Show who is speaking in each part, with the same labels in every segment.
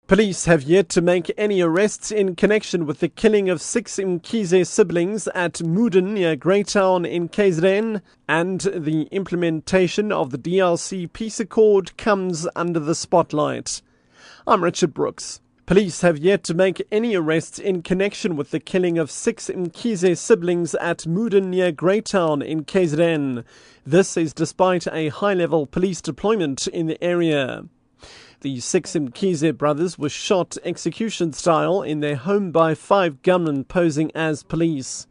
Speaker 1: Police have yet to make any arrests in connection with the killing of 6 Mkhize siblings at Muden near Greytown in KZN, and the implementation of the DRC peace accord comes under the spotlight. I'm Richard Brooks. Police have yet to make any arrests in connection with the killing of 6 Mkhize siblings at Muden near Greytown in KZN. This is despite a high-level police deployment in the area. The 6 Mkhize brothers were shot execution-style in their home by 5 gunmen posing as police.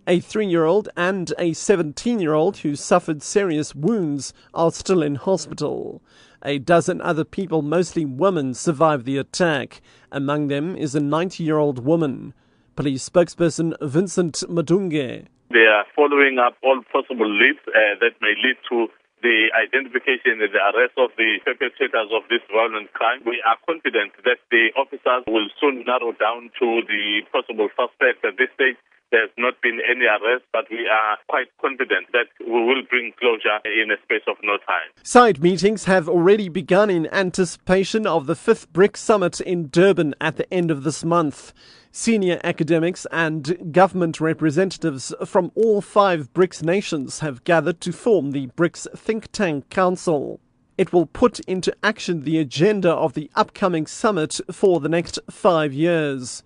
Speaker 1: A 3-year-old and a 17-year-old who suffered serious wounds are still in hospital. A dozen other people, mostly women, survived the attack. Among them is a 90-year-old woman. Police spokesperson Vincent Madangir.
Speaker 2: They are following up all possible leads that may lead to the identification and the arrest of the perpetrators of this violent crime. We are confident that the officers will soon narrow down to the possible suspects. At this stage, there has not been any arrest, but we are quite confident that we will bring closure in a space of no time.
Speaker 1: Side meetings have already begun in anticipation of the 5th BRICS Summit in Durban at the end of this month. Senior academics and government representatives from all 5 BRICS nations have gathered to form the BRICS Think Tank Council. It will put into action the agenda of the upcoming summit for the next 5 years.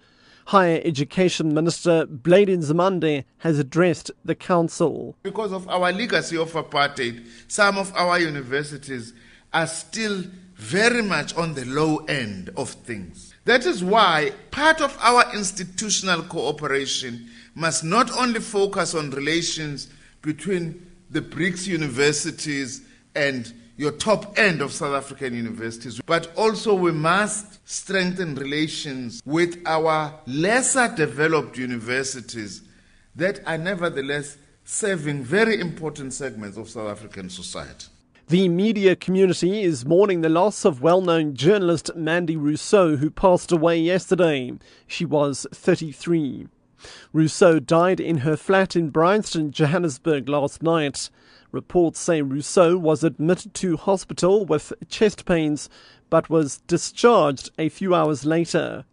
Speaker 1: Higher Education Minister Nzimande has addressed the council.
Speaker 3: Because of our legacy of apartheid, some of our universities are still very much on the low end of things. That is why part of our institutional cooperation must not only focus on relations between the BRICS universities and your top end of South African universities, but also we must strengthen relations with our lesser developed universities that are nevertheless serving very important segments of South African society.
Speaker 1: The media community is mourning the loss of well-known journalist Nandi Russo, who passed away yesterday. She was 33. Russo died in her flat in Bryanston, Johannesburg last night. Reports say Russo was admitted to hospital with chest pains but was discharged a few hours later.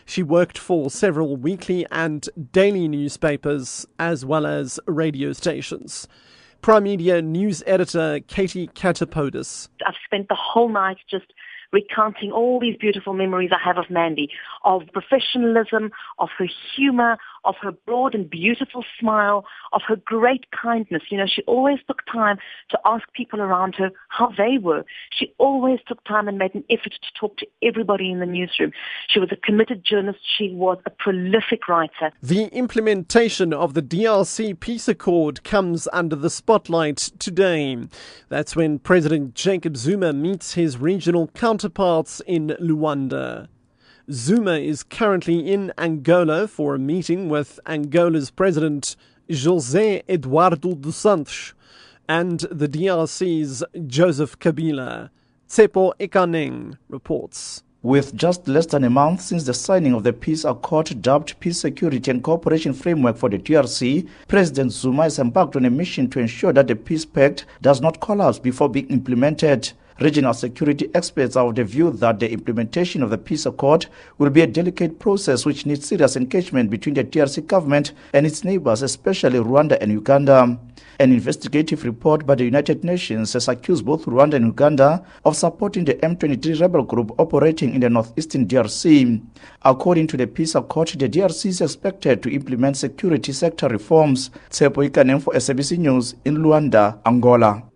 Speaker 1: She worked for several weekly and daily newspapers as well as radio stations. Prime Media news editor Katie Catapodis.
Speaker 4: I've spent the whole night just recounting all these beautiful memories I have of Nandi, of professionalism, of her humor, of her broad and beautiful smile, of her great kindness. You know, she always took time to ask people around her how they were. She always took time and made an effort to talk to everybody in the newsroom. She was a committed journalist. She was a prolific writer.
Speaker 1: The implementation of the DRC peace accord comes under the spotlight today. That's when President Jacob Zuma meets his regional counterparts in Luanda. Zuma is currently in Angola for a meeting with Angola's President José Eduardo dos Santos and the DRC's Joseph Kabila. Catapodis reports.
Speaker 5: With just less than a month since the signing of the peace accord dubbed Peace, Security and Cooperation Framework for the DRC, President Zuma has embarked on a mission to ensure that the peace pact does not collapse before being implemented. Regional security experts are of the view that the implementation of the peace accord will be a delicate process which needs serious engagement between the DRC government and its neighbors, especially Rwanda and Uganda. An investigative report by the United Nations has accused both Rwanda and Uganda of supporting the M23 rebel group operating in the northeastern DRC. According to the peace accord, the DRC is expected to implement security sector reforms. Catapodis for SABC News in Luanda, Angola.